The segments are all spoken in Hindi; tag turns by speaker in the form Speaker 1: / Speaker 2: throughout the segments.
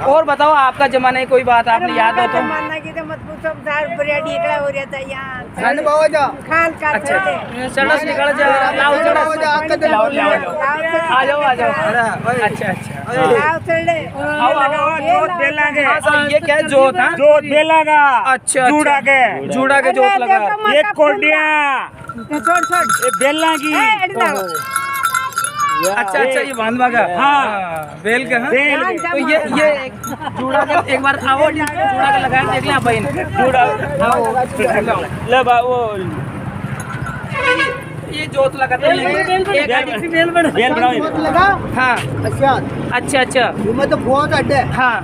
Speaker 1: और बताओ आपका जमाना की कोई बात आपने याद हो तो।
Speaker 2: जमाना की तो मत पूछो, बिरयानी इकड़ा हो रहता है यहाँ। खाल का
Speaker 1: अच्छा सड़स निकल जा, लाओ सड़स, लाओ लाओ आ जाओ आ जाओ। अच्छा अच्छा
Speaker 2: लाओ चले
Speaker 3: जोत बेला के।
Speaker 1: हाँ सर, ये क्या है? जोत? हाँ
Speaker 3: जोत बेला का।
Speaker 1: अच्छा
Speaker 3: जूड़ा के।
Speaker 1: जूड़ा के जोत लगा।
Speaker 3: ये कोटिया
Speaker 2: छोड़ छोड़
Speaker 3: ये बेला की।
Speaker 1: अच्छा अच्छा, ये बांधवा का। हाँ बेल का। हाँ
Speaker 3: बेल
Speaker 1: तो ये जूड़ा का एक बार आओ, जूड़ा का लगाया देख लें आप भाई ने।
Speaker 3: जूड़ा
Speaker 1: आओ
Speaker 3: ले वो
Speaker 1: ये जोत लगाते हैं।
Speaker 3: बेल बनाओ।
Speaker 1: हाँ अच्छा अच्छा
Speaker 4: मैं तो बहुत अड्डे
Speaker 1: हाँ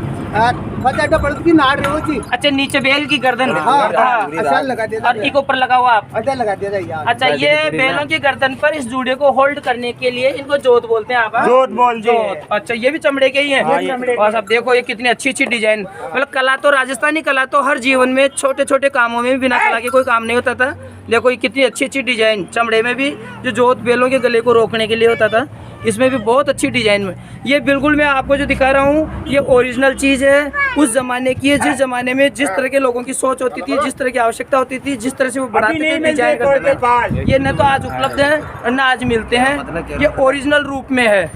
Speaker 4: बहुत अड्डे पड़ती की नाड़ रही
Speaker 1: अच्छा, नीचे बेल की गर्दन।
Speaker 4: अच्छा लगा देता
Speaker 1: और एक ऊपर लगा हुआ आप।
Speaker 4: अच्छा लगा देता यार।
Speaker 1: अच्छा, ये बैलों की गर्दन पर इस जूड़े को होल्ड करने के लिए इनको जोत बोलते हैं आप। हाँ?
Speaker 3: जोत बोल
Speaker 1: जोत। अच्छा, ये भी चमड़े के ही हैं। और सब देखो ये कितनी अच्छी अच्छी डिजाइन। मतलब कला तो राजस्थानी कला तो हर जीवन में छोटे छोटे कामों में बिना कला के कोई काम नहीं होता था। देखो ये कितनी अच्छी अच्छी डिजाइन चमड़े में भी, जो जोत बैलों के गले को रोकने के लिए होता था, इसमें भी बहुत अच्छी डिजाइन में। ये बिल्कुल मैं आपको जो दिखा रहा हूँ ये ओरिजिनल चीज़ है, उस जमाने की है जिस जमाने में जिस तरह के लोगों की सोच होती थी, जिस तरह की आवश्यकता होती थी, जिस तरह से वो बढ़ाते थे, डिजाइन करते थे। ये न तो आज उपलब्ध है और न आज मिलते हैं, ये ओरिजिनल रूप में है।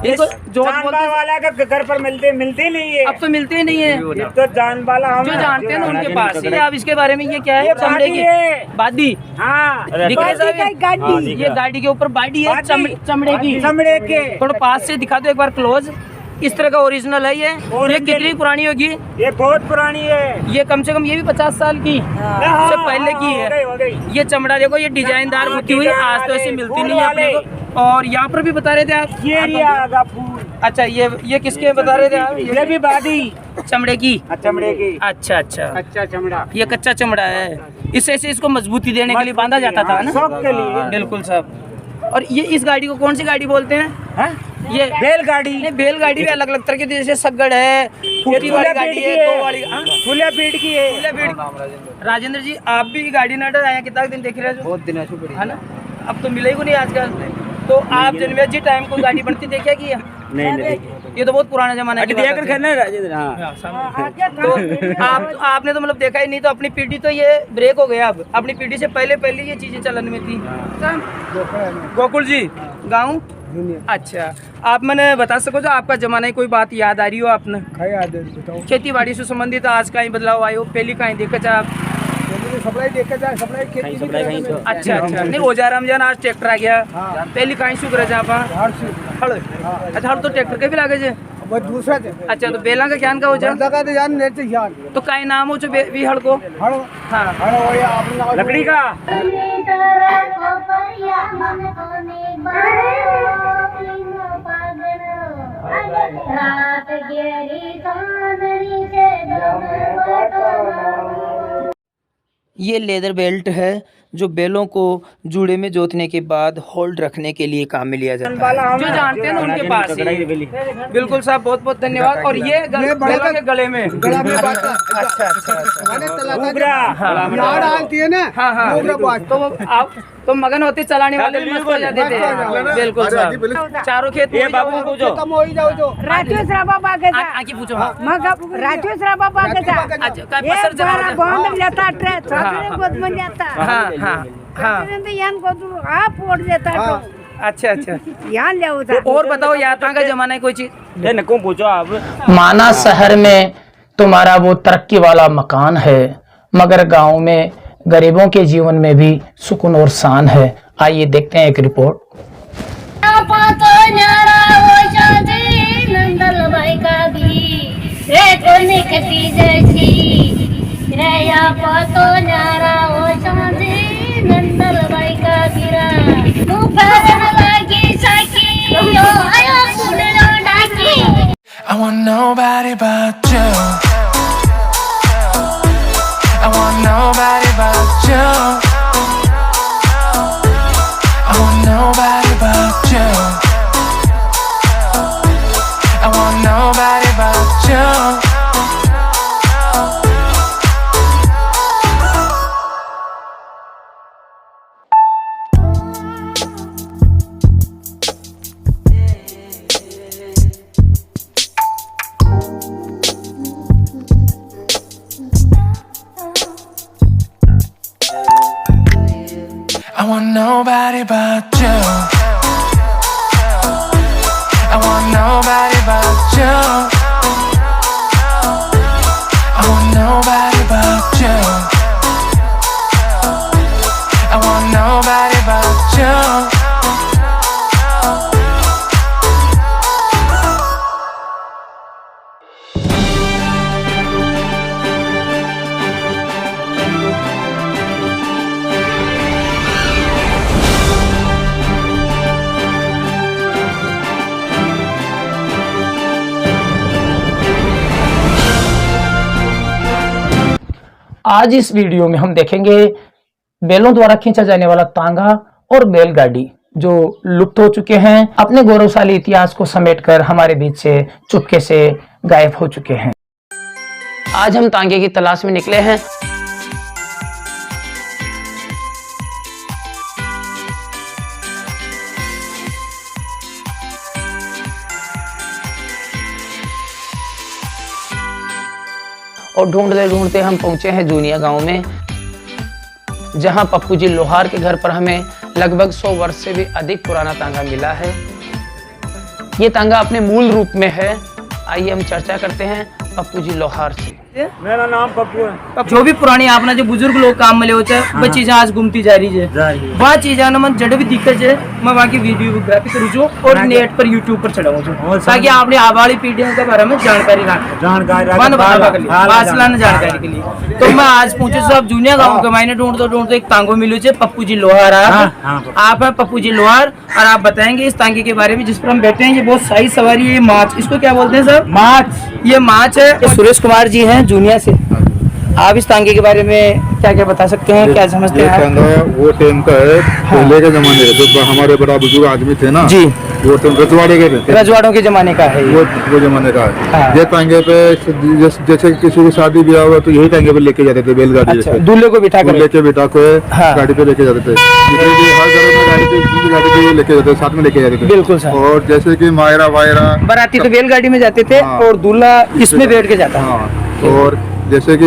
Speaker 1: इनको जोत बोलते हैं।
Speaker 3: वाला का घर पर मिलते नहीं है।
Speaker 1: अब तो मिलते ही नहीं है।
Speaker 3: ये तो जान वाला हम
Speaker 1: जो जानते हैं ना उनके पास। ये आप इसके बारे में ये क्या है? चमड़े की बाडी।
Speaker 3: हाँ
Speaker 1: दिख रहा है साहब?
Speaker 2: गाड़ी
Speaker 1: ये गाड़ी के ऊपर बाडी है चमड़े की।
Speaker 3: चमड़े के।
Speaker 1: थोड़ा पास से दिखा दो एक बार क्लोज। इस तरह का ओरिजिनल है ये कितनी पुरानी होगी?
Speaker 3: ये बहुत पुरानी है।
Speaker 1: ये कम से कम ये भी 50 साल की से पहले की है।
Speaker 3: हो गई।
Speaker 1: ये चमड़ा देखो, ये डिजाइनदार होती हुई आज तो ऐसे मिलती नहीं है अपने को। और यहाँ पर भी बता रहे थे आप
Speaker 3: ये फूल।
Speaker 1: अच्छा, ये किसके बता रहे थे आप?
Speaker 3: ये भी बाडी
Speaker 1: चमड़े की।
Speaker 3: चमड़े की।
Speaker 1: अच्छा अच्छा,
Speaker 3: अच्छा चमड़ा।
Speaker 1: ये कच्चा चमड़ा है, इससे इसको मजबूती देने के लिए बांधा जाता था ना।
Speaker 3: शौक के लिए।
Speaker 1: बिल्कुल साहब। और ये इस गाड़ी को कौन सी गाड़ी बोलते हैं? ये
Speaker 3: बैलगाड़ी।
Speaker 1: नहीं, बैलगाड़ी भी अलग अलग तरह की, जैसे सगड़ है, फूटी वाली गाड़ी है, दो वाली।
Speaker 3: फुले पीठ की है।
Speaker 1: फुले पीठ। राजेंद्र जी, आप भी गाड़ी नाडर आया कितना दिन देख रहे हो?
Speaker 4: बहुत दिन
Speaker 1: है ना, अब तो मिले ही को नहीं आजकल। तो आप जन्मे जी टाइम को गाड़ी बनती देखा कि
Speaker 3: नहीं
Speaker 1: ये तो बहुत पुराना जमाना की बात है।
Speaker 3: राजेंद्र।
Speaker 1: तो आपने तो मतलब देखा ही नहीं, तो अपनी पीढ़ी तो ये ब्रेक हो गया। अब अपनी पीढ़ी से पहले ये चीजें चलन में थी। गोकुल जी गाँव। अच्छा, आप मैंने बता सको जो आपका जमाना की कोई बात याद आ रही हो आपने?
Speaker 4: बताओ।
Speaker 1: खेती बाड़ी से संबंधित आज का ही बदलाव आयो, पहली कहीं देखा जाए आप? अच्छा अच्छा, नहीं औजार रमजान आज ट्रैक्टर आ गया। पहली कहीं शुक्र है जहाँ हड़। अच्छा, हड़ तो ट्रैक्टर के भी लागे जे।
Speaker 4: दूसरा
Speaker 1: अच्छा, तो बेला का ज्ञान का हो जाए तो काई नाम हो जो भी हड़ को? हाँ
Speaker 3: लकड़ी का।
Speaker 1: ये लेदर बेल्ट है जो बैलों को जूड़े में जोतने के बाद होल्ड रखने के लिए काम में लिया जाता है। जो जानते हैं ना उनके पास ही। बिल्कुल साहब, बहुत बहुत धन्यवाद। और ये बैलों के गले में। अच्छा अच्छा, तो मगन होते चलाने वाले भी मस्त हो जाते थे। बिल्कुल साहब, चारों खेत
Speaker 3: ये बाबू को पूछो।
Speaker 2: राजेश्वरा बाबा के था।
Speaker 1: आगे पूछो।
Speaker 2: राजेश्वरा बाबा के था।
Speaker 1: अच्छा, काय पसर जरा
Speaker 2: बॉन्ड लेता ट्रेस गोद में जाता।
Speaker 1: हाँ हाँ हाँ।
Speaker 2: तो यान को तू आप फोड़ देता तो।
Speaker 1: अच्छा अच्छा,
Speaker 2: यान ले उठा।
Speaker 1: और बताओ यात्रा का जमाना है कोई चीज?
Speaker 3: ये नको पूछो आप।
Speaker 5: माना शहर में तुम्हारा वो तरक्की वाला मकान है, मगर गांव में गरीबों के जीवन में भी सुकून और शान है। आइए देखते हैं एक report.
Speaker 6: I want nobody but you. I want nobody but you. I want nobody but you. I want nobody but you. I want nobody but you. I want nobody but you. I want nobody but you. I want nobody but you.
Speaker 5: आज इस वीडियो में हम देखेंगे बैलों द्वारा खींचा जाने वाला तांगा और बैलगाड़ी जो लुप्त हो चुके हैं, अपने गौरवशाली इतिहास को समेटकर हमारे बीच से चुपके से गायब हो चुके हैं। आज हम तांगे की तलाश में निकले हैं। और ढूंढते ढूंढते हम पहुंचे हैं जूनिया गांव में, जहां पप्पू जी लोहार के घर पर हमें लगभग 100 वर्ष से भी अधिक पुराना तांगा मिला है। ये तांगा अपने मूल रूप में है। आइए हम चर्चा करते हैं पप्पू जी लोहार से।
Speaker 3: मेरा नाम पप्पू है।
Speaker 1: जो भी पुरानी आपने जो बुजुर्ग लोग काम में ले होते हैं वो चीजें आज घूमती जा रही है। वह चीजें ना मन जड़ भी दिक्कत है, मैं वहाँ की वीडियोग्राफी करूँ जो और नेट पर यूट्यूब पर चढ़ाऊँ जो, ताकि आपने आवाड़ी पीढ़ियों के बारे में जानकारी जानकारी के लिए। तो मैं आज पूछे सब जूनिया गाँव के मैंने ढूंढते एक तांगो मिलो है पप्पू जी लोहार। आप है पप्पू जी लोहार और आप बताएंगे इस तांगे के बारे में जिस पर हम बैठे हैं। ये बहुत सही सवारी है। ये माछ, इसको क्या बोलते हैं सर? माछ। ये माछ है। ये सुरेश कुमार जी हैं जूनिया से। आप इस तांगे के बारे में क्या क्या बता सकते हैं, क्या समझते हैं?
Speaker 7: वो टाइम का है, पहले के जमाने का, जो हमारे बड़ा बुजुर्ग आदमी थे ना जी, वो टाइम रजवाड़े के थे।
Speaker 1: रजवाड़ों के जमाने का है
Speaker 7: वो जमाने का है। ये तांगे पे जैसे किसी की शादी ब्याह हुआ तो यही तांगे पे लेके जाते थे, बैलगाड़ी जैसे
Speaker 1: दूल्हे को बिठा कर
Speaker 7: गाड़ी पे लेके जाते थे। हर घर में गाड़ी पे लेके जाते थे, साथ में लेके जाते थे।
Speaker 1: बिल्कुल सर।
Speaker 7: और जैसे की मायरा वायरा
Speaker 1: बाराती तो बैलगाड़ी में जाते थे और दूल्हा इसमें बैठ के जाता।
Speaker 7: और जैसे कि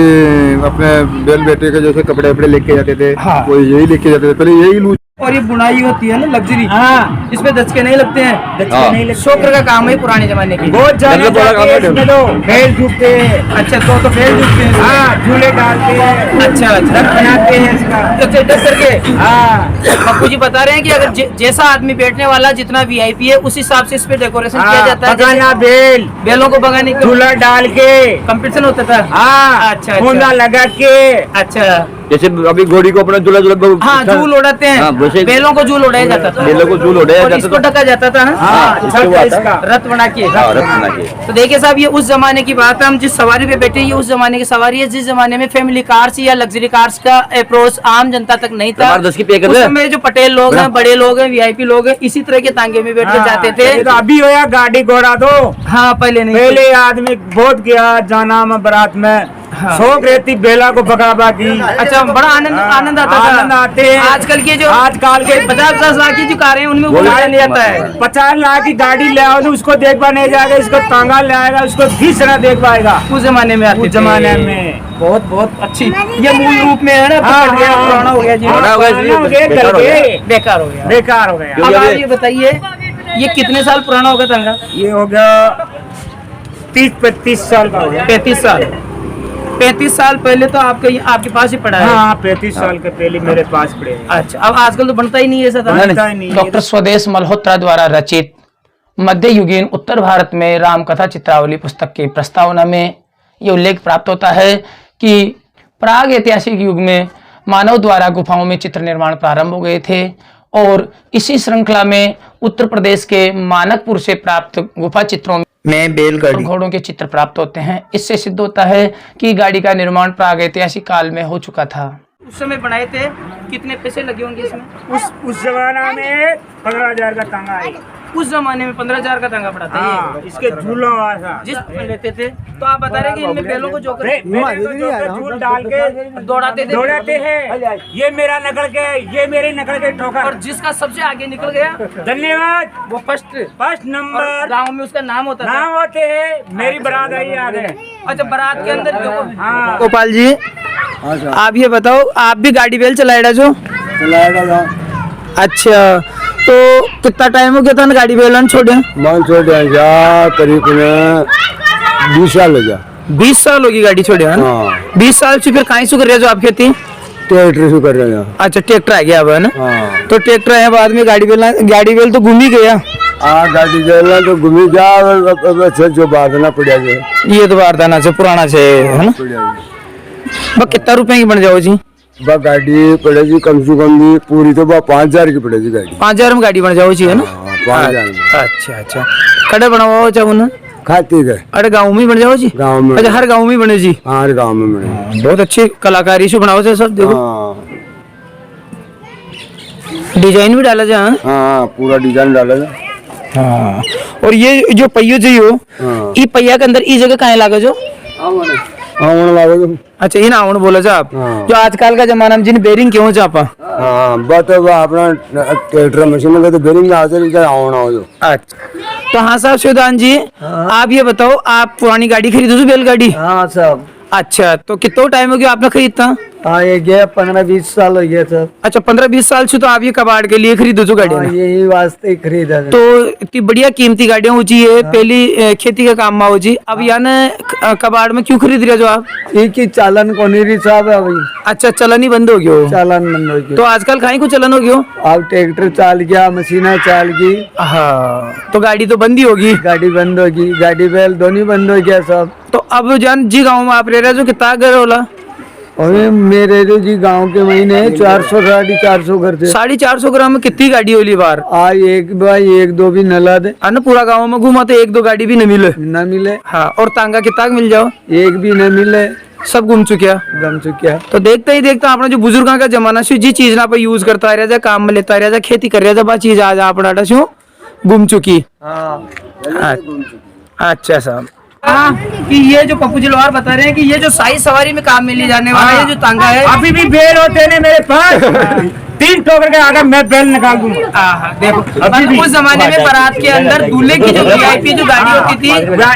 Speaker 7: अपने बैल बेटे के जैसे कपड़े वपड़े लेके जाते थे, वो यही लेके जाते थे। पहले यही लूज
Speaker 1: और ये बुनाई होती है ना लग्जरी, इसमें दचके नहीं लगते हैं। दचके नहीं लगते। शोकर का काम है पुराने जमाने की। बहुत ज्यादा फेल डूबते हैं। अच्छा तो फेल डूबते हैं, झूले डालते हैं। अच्छा बनाते हैं इसका करके। पप्पू जी बता रहे हैं कि अगर जैसा आदमी बैठने वाला जितना VIP है उस हिसाब से इस पे डेकोरेशन किया जाता है। बगाना बैलों को बगाने के झूला डाल के कंपटीशन होता था। अच्छा लगा के। अच्छा
Speaker 3: जैसे अभी घोड़ी को अपना झूला
Speaker 1: झूल उड़ाते हैं, बैलों को झूल उड़ाया जाता था।
Speaker 3: बैलों को झूल उड़ाया जाता था,
Speaker 1: इसको ढका जाता था रथ बना के। तो देखिए साहब, ये उस जमाने की बात है। हम जिस सवारी पे बैठे ये उस जमाने की सवारी है, जिस जमाने में फैमिली कार्स या लग्जरी कार्स का अप्रोच आम जनता तक नहीं था। उस समय जो पटेल लोग हैं, बड़े लोग हैं, VIP लोग हैं, इसी तरह के तांगे में बैठ के जाते थे।
Speaker 3: तो अभी होया गाड़ी घोड़ा तो
Speaker 1: पहले नहीं।
Speaker 3: पहले आदमी बहुत गया जाना में बारात में, शौक रहती बेला को भगावा की।
Speaker 1: अच्छा बड़ा आनंद आता था।
Speaker 3: आनंद आते हैं।
Speaker 1: आजकल के जो आजकल के 50-50 लाख की जो कारें हैं उनमें वो मजा नहीं आता है।
Speaker 3: 50 लाख की गाड़ी ले आओ तो उसको देख पा नहीं जाएगा, इसको तांगा ले आएगा उसको किस तरह देख पाएगा।
Speaker 1: उस जमाने में
Speaker 3: उस जमाने में
Speaker 1: बहुत अच्छी ये मूल रूप में है ना। पुराना हो गया जी, बेकार हो गया। अब आप ये बताइए ये कितने साल पुराना होगा तांगा?
Speaker 3: ये हो गया 30-35 साल का हो गया।
Speaker 1: 35 साल पहले तो आपके पास ही पड़ा है।
Speaker 3: 35 साल के पहले मेरे पास पड़े हैं।
Speaker 1: अच्छा अब आजकल तो बनता ही नहीं है ऐसा।
Speaker 5: डॉक्टर स्वदेश मल्होत्रा द्वारा रचित मध्ययुगीन उत्तर भारत में रामकथा चित्रावली पुस्तक की प्रस्तावना में ये उल्लेख प्राप्त होता है कि प्राग ऐतिहासिक युग में मानव द्वारा गुफाओं में चित्र निर्माण प्रारंभ हो गए थे और इसी श्रृंखला में उत्तर प्रदेश के मानकपुर से प्राप्त गुफा चित्रों में बैलगाड़ी घोड़ों के चित्र प्राप्त होते हैं। इससे सिद्ध होता है कि गाड़ी का निर्माण प्राग ऐतिहासिक काल में हो चुका था।
Speaker 1: उस समय बनाए थे, कितने पैसे लगे होंगे इसमें?
Speaker 3: उस जमाना में 15,000 का तांगा है।
Speaker 1: उस जमाने में 15,000 का तांगा पड़ा था
Speaker 3: हाँ, इसके झूलों वाला
Speaker 1: जिस लेते थे। तो आप बता रहे कि इनमें बैलों को जोकर
Speaker 3: झूल डाल के
Speaker 1: दौड़ाते
Speaker 3: हैं। ये मेरा नकल के, ये मेरे नकल के ठोकर।
Speaker 1: और जिसका सबसे आगे निकल गया
Speaker 3: धन्यवाद,
Speaker 1: वो फर्स्ट
Speaker 3: नंबर।
Speaker 1: गांव में उसका नाम होता
Speaker 3: नाम होते हैं, मेरी बारात आई आगे।
Speaker 1: अच्छा, बारात के अंदर
Speaker 3: हाँ।
Speaker 1: गोपाल जी, आप ये बताओ, आप भी गाड़ी बैल चलाएगा जो? अच्छा, तो कितना टाइम हो गया था ना गाड़ी बैल छोड़े?
Speaker 7: मान छोड़े करीब 20 साल हो गया।
Speaker 1: 20 साल होगी गाड़ी छोड़े है ना? 20 साल से फिर कहीं से कर रहे हो आप खेती?
Speaker 7: ट्रैक्टर से कर रहे हैं।
Speaker 1: अच्छा, ट्रैक्टर आ गया अब है ना?
Speaker 7: हाँ।
Speaker 1: तो ट्रैक्टर आए बाद में गाड़ी बैल तो घूम ही गया।
Speaker 7: हाँ, गाड़ी चलना तो घूमी जा, जो बारदाना पड़ा है,
Speaker 1: ये तो बारदाना से पुराना से है ना? बस कितना रुपए की बन जाओ जी?
Speaker 7: बस गाड़ी पड़ेगी कम से कम भी पूरी तो 5,000 की पड़ेगी गाड़ी।
Speaker 1: 5,000 में गाड़ी बन जाओ जी है ना?
Speaker 7: 5,000 में।
Speaker 1: अच्छा, कड़े बनाओ चाहो ना?
Speaker 7: खाती गए।
Speaker 1: अरे गाँव में बन जाओ जी?
Speaker 7: गाँव में।
Speaker 1: अच्छा, हर गाँव में बने जी?
Speaker 7: हाँ, हर गाँव में बने।
Speaker 1: बहुत अच्छी कलाकारी से बनाओ से सब। देखो डिजाइन भी डाला जा।
Speaker 7: हाँ, पूरा डिजाइन डाला जा।
Speaker 1: हाँ, और ये जो पहियो जो ये पहिया के अंदर इस जगह कहाँ लागे जो? अच्छा, इन आवण बोला जा आप।
Speaker 7: हाँ।
Speaker 1: जो आजकल का जमाना में जिन बेरिंग क्यों चापा?
Speaker 7: हाँ, बस अपना ट्रैक्टर मशीन में तो बेरिंग आवना हो जो।
Speaker 1: अच्छा, तो हाँ साहब शिवदान जी, आप ये बताओ, आप पुरानी गाड़ी खरीदो जो बैलगाड़ी?
Speaker 4: हाँ साहब।
Speaker 1: अच्छा, तो कितना टाइम हो गया आपने खरीदता?
Speaker 4: हाँ, ये गया 15-20 साल हो गया सर।
Speaker 1: अच्छा, 15-20 साल से तो आप ये कबाड़ के लिए खरीदो जो गाड़ी?
Speaker 4: यही वास्ते ही खरीदा है।
Speaker 1: तो इतनी बढ़िया कीमती गाड़ियां होची है, पहली खेती का काम में होची, अब यानी कबाड़ में क्यों खरीद रहे जो आप?
Speaker 4: एक ही चालन को नहीं साहब है भाई।
Speaker 1: अच्छा, चलन ही बंद हो गयो?
Speaker 4: चालन बंद हो गया।
Speaker 1: तो आजकल कहीं को चलन हो गयो?
Speaker 4: अब ट्रैक्टर चाल गया, मशीना चाल गई।
Speaker 1: हाँ, तो गाड़ी तो बंद ही होगी?
Speaker 4: गाड़ी बंद होगी, गाड़ी बैल दोनों बंद हो गया सब।
Speaker 1: तो अब जान जी गाँव में आप रह रहे जो कितना घर होला?
Speaker 4: और मेरे जो जी गांव के महीने 400 450 घर थे।
Speaker 1: 450 ग्राम में कितनी गाड़ी होली बार?
Speaker 4: एक दो भी न ला दे।
Speaker 1: पूरा गाँव में घूमा तो एक दो गाड़ी भी न मिले। हाँ, और तांगा कितना मिल जाओ?
Speaker 4: एक भी न मिले,
Speaker 1: सब घूम चुकिया। तो देखते ही देखता अपना जो बुजुर्गों का जमाना से जी चीज ना पर यूज करता रहा जा, काम में लेता रहा जा, खेती कर रहा जा, बा चीज आज अपना शो घूम चुकी। अच्छा साहब, कि ये जो पप्पू जलवार बता रहे हैं कि ये जो शाही सवारी में काम में ले जाने वाला ये जो तांगा है,
Speaker 3: अभी भी बेल होते हैं मेरे पास। 3 ठोकर के आगे मैं बेल निकाल दूंगा।
Speaker 1: देखो, उस जमाने में बारात के अंदर दूल्हे की जो वीआईपी जो गाड़ी होती थी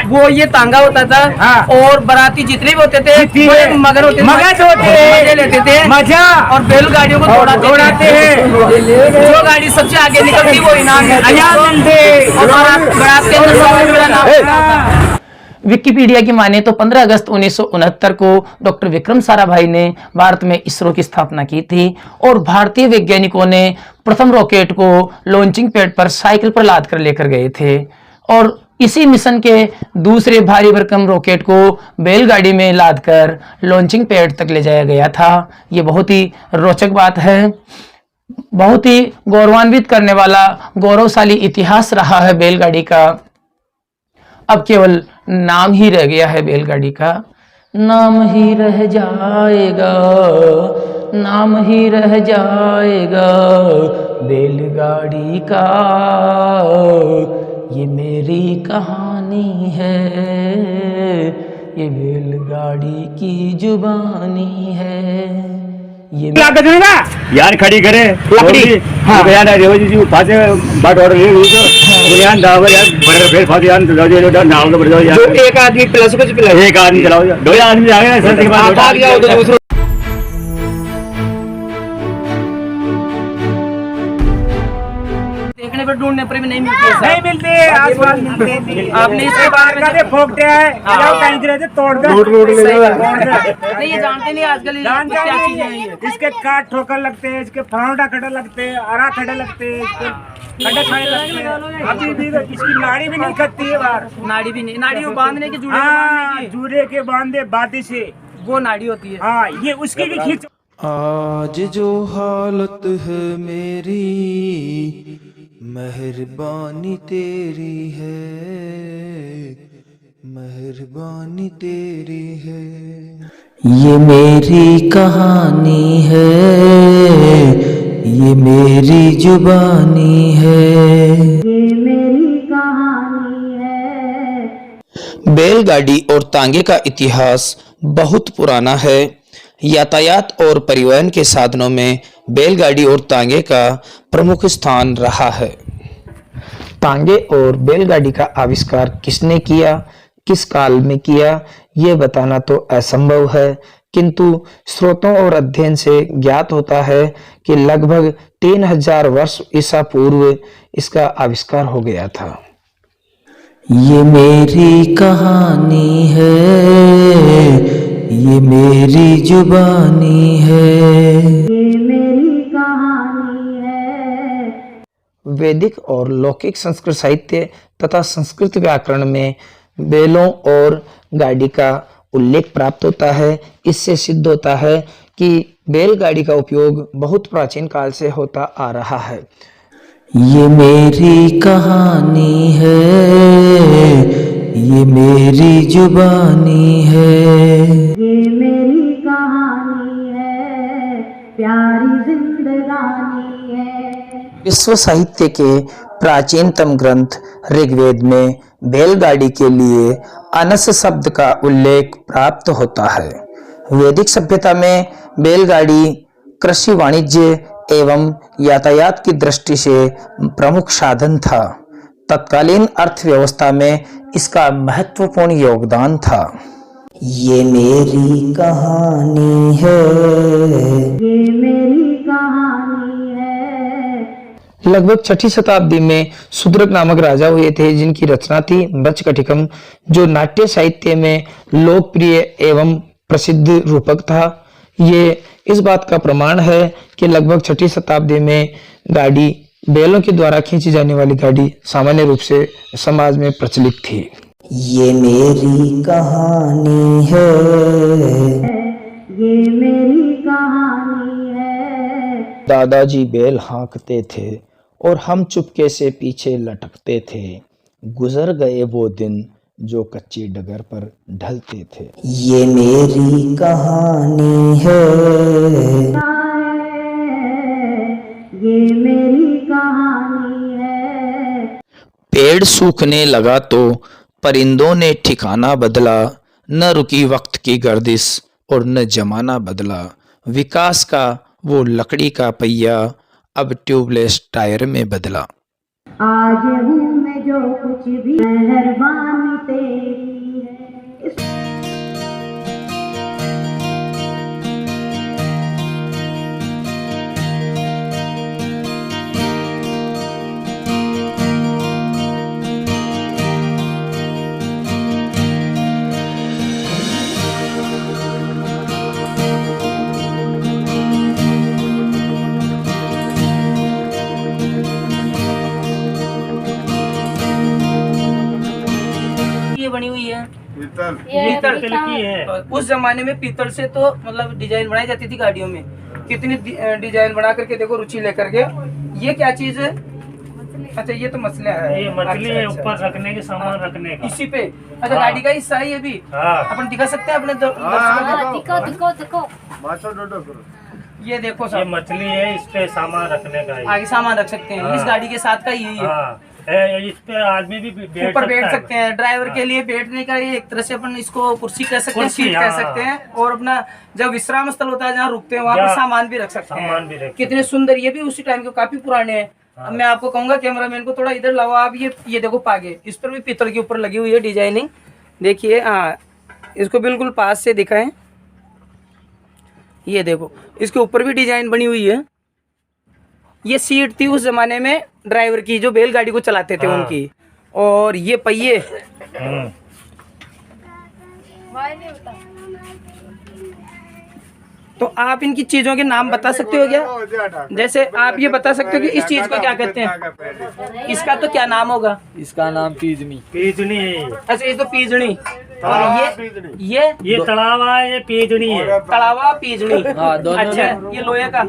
Speaker 1: वो ये तांगा होता था। और बाराती जितने भी होते थे वो मगर होते मजे लेते थे, मजा, और बैलगाड़ियों को दौड़ाते हैं। जो गाड़ी सबसे आगे निकलती वो इनाम मिलते। और बारात के अंदर
Speaker 5: विकिपीडिया की माने तो 15 अगस्त 1969 को डॉक्टर विक्रम साराभाई ने भारत में इसरो की स्थापना की थी और भारतीय वैज्ञानिकों ने प्रथम रॉकेट को लॉन्चिंग पैड पर साइकिल पर लाद कर लेकर गए थे। और इसी मिशन के दूसरे भारी भरकम रॉकेट को बैलगाड़ी में लादकर लॉन्चिंग पैड तक ले जाया गया था। ये बहुत ही रोचक बात है, बहुत ही गौरवान्वित करने वाला गौरवशाली इतिहास रहा है बैलगाड़ी का। अब केवल नाम ही रह गया है बैलगाड़ी का, नाम ही रह जाएगा, नाम ही रह जाएगा बैलगाड़ी का। ये मेरी कहानी है, ये बैलगाड़ी की जुबानी है। ये
Speaker 3: यार खड़ी करे लकड़ी। हाँ, यार रेवजी जी फाते बाट और ले लो तो यार दावर यार बड़े फेर फाते यार लो नाव तो बढ़ जाओ यार।
Speaker 1: जो एक आदमी प्लस कुछ प्लस
Speaker 3: एक आदमी चलाओ, 2 आदमी आ गए सर के बाद
Speaker 1: आ गया तो दूसरा देखने पर ढूंढने पर भी नहीं मिलती है।
Speaker 3: नहीं मिलते, आसपास मिलते।
Speaker 1: आपने इसके बारे में
Speaker 3: का फोकते हैं, जाओ कहीं रहे थे तोड़ दे।
Speaker 1: नहीं, ये जानते नहीं आजकल ये क्या चीजें हैं ये।
Speaker 3: इसके काट ठोकर लगते हैं, इसके फरौटा खड़े लगते हैं, अरा खड़े लगते हैं, इसके खड़े खड़े लगते हैं। अभी भी इसकी नाड़ी भी नहीं खत्ती है बाहर।
Speaker 1: नाड़ी भी नहीं, नाड़ी वो बांधने की जूड़े
Speaker 3: हाँ, जूड़े के बांधे बाती से
Speaker 1: वो नाड़ी होती है।
Speaker 3: हाँ, ये उसकी भी खींच।
Speaker 8: आज जो हालत है मेरी, मेहरबानी तेरी है, मेहरबानी तेरी है।
Speaker 5: ये मेरी कहानी है, ये मेरी जुबानी है। बैलगाड़ी और तांगे का इतिहास बहुत पुराना है। यातायात और परिवहन के साधनों में बैलगाड़ी और तांगे का प्रमुख स्थान रहा है। तांगे और बैलगाड़ी का आविष्कार किसने किया, किस काल में किया, ये बताना तो असंभव है, किंतु स्रोतों और अध्ययन से ज्ञात होता है कि लगभग 3000 वर्ष ईसा पूर्व इसका आविष्कार हो गया था।
Speaker 8: ये मेरी कहानी है, ये मेरी जुबानी है।
Speaker 5: वैदिक और लौकिक संस्कृत साहित्य तथा संस्कृत व्याकरण में बैलों और गाड़ी का उल्लेख प्राप्त होता है। इससे सिद्ध होता है कि बैलगाड़ी का उपयोग बहुत प्राचीन काल से होता आ रहा है।
Speaker 8: ये मेरी कहानी है, ये मेरी जुबानी है।
Speaker 2: ये मेरी कहानी है, प्यारी जिंदगानी है।
Speaker 5: विश्व साहित्य के प्राचीनतम ग्रंथ ऋग्वेद में बैलगाड़ी के लिए अनस शब्द का उल्लेख प्राप्त होता है। वैदिक सभ्यता में बैलगाड़ी कृषि, वाणिज्य एवं यातायात की दृष्टि से प्रमुख साधन था। तत्कालीन अर्थव्यवस्था में इसका महत्वपूर्ण योगदान था।
Speaker 8: ये मेरी कहानी है,
Speaker 2: ये मेरी कहानी है।
Speaker 5: लगभग 6ठी शताब्दी में शूद्रक नामक राजा हुए थे, जिनकी रचना थी मृच्छकटिकम, जो नाट्य साहित्य में लोकप्रिय एवं प्रसिद्ध रूपक था। ये इस बात का प्रमाण है कि लगभग 6ठी शताब्दी में गाड़ी, बैलों के द्वारा खींची जाने वाली गाड़ी सामान्य रूप से समाज में प्रचलित थी।
Speaker 8: ये मेरी कहानी है,
Speaker 2: ये मेरी कहानी है।
Speaker 5: दादाजी बैल हाँकते थे और हम चुपके से पीछे लटकते थे। गुजर गए वो दिन जो कच्ची डगर पर ढलते थे।
Speaker 8: ये मेरी कहानी है,
Speaker 2: ये मेरी कहानी है।
Speaker 5: पेड़ सूखने लगा तो परिंदों ने ठिकाना बदला, न रुकी वक्त की गर्दिश और न जमाना बदला। विकास का वो लकड़ी का पहिया अब ट्यूबलेस टायर में बदला।
Speaker 2: आज हूँ मैं जो कुछ भी, मेहरबानी तेरी है।
Speaker 1: बनी हुई है
Speaker 7: पीतल
Speaker 1: की है। उस जमाने में पीतल से तो मतलब डिजाइन बनाई जाती थी गाड़ियों में। कितनी डिजाइन बना करके देखो, रुचि लेकर के। ये क्या चीज है? अच्छा, ये तो मछलियाँ है।
Speaker 3: ये मछली है,
Speaker 1: अच्छा,
Speaker 3: ऊपर रखने के सामान रखने का।
Speaker 1: इसी पे। अच्छा, गाड़ी का हिस्सा है ये भी। अपन दिखा सकते हैं अपने
Speaker 2: दिखो दिखो।
Speaker 1: ये देखो
Speaker 3: ये
Speaker 1: सब,
Speaker 3: मछली है, इस पे सामान रखने का है।
Speaker 1: आगे सामान रख सकते हैं। इस गाड़ी के साथ का यही है।
Speaker 3: हाँ, इस पे आदमी भी
Speaker 1: ऊपर बैठ सकते हैं। ड्राइवर के लिए बैठने का ये एक तरह से अपन इसको कुर्सी कह सकते हैं, सीट कह सकते हैं। और अपना जब विश्राम स्थल होता है, जहाँ रुकते हैं, वहाँ पर सामान भी रख सकते हैं। कितने सुंदर, ये भी उसी टाइम के काफी पुराने हैं। अब मैं आपको कहूंगा कैमरामैन को थोड़ा इधर लाओ आप। ये देखो पागे, इस पर भी पीतल के ऊपर लगी हुई है डिजाइनिंग। देखिए, हाँ, इसको बिल्कुल पास से दिखाएं। ये देखो, इसके ऊपर भी डिजाइन बनी हुई है। ये सीट थी उस जमाने में ड्राइवर की, जो बैलगाड़ी को चलाते थे उनकी। और ये पहिए, तो आप इनकी चीजों के नाम बता सकते हो क्या? जैसे आप ये बता सकते हो कि इस चीज को क्या कहते हैं? इसका तो क्या नाम होगा?
Speaker 4: इसका नाम पीजनी।
Speaker 3: पीजनी है।
Speaker 1: अच्छा, ये तो पीजनी। और ये
Speaker 3: तड़ावा है, ये पीजनी है।
Speaker 1: तड़ावा, पीजनी।
Speaker 4: हाँ, दोनों।
Speaker 1: अच्छा, ये लोहे का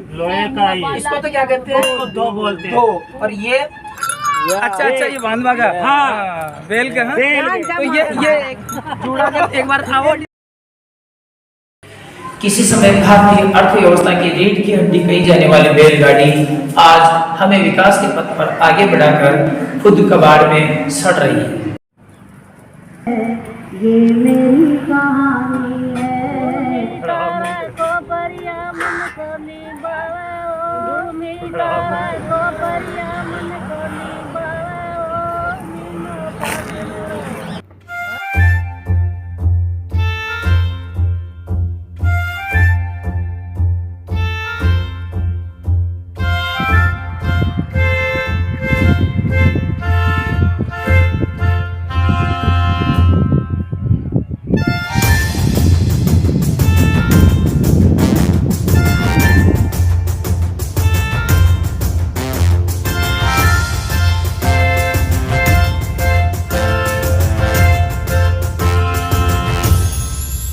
Speaker 3: ही।
Speaker 1: इसको तो क्या कहते हैं?
Speaker 3: दो बोलते हैं।
Speaker 1: दो। और ये अच्छा, ये बांधवा का। हाँ, बैल का। तो ये जुड़ा कर एक बार आओ।
Speaker 5: किसी समय भारतीय अर्थव्यवस्था की रीढ़ की हड्डी कही जाने वाली बैलगाड़ी आज हमें विकास के पथ पर आगे बढ़ाकर खुद कबाड़ में सड़ रही है।
Speaker 2: ये मेरी कहानी है।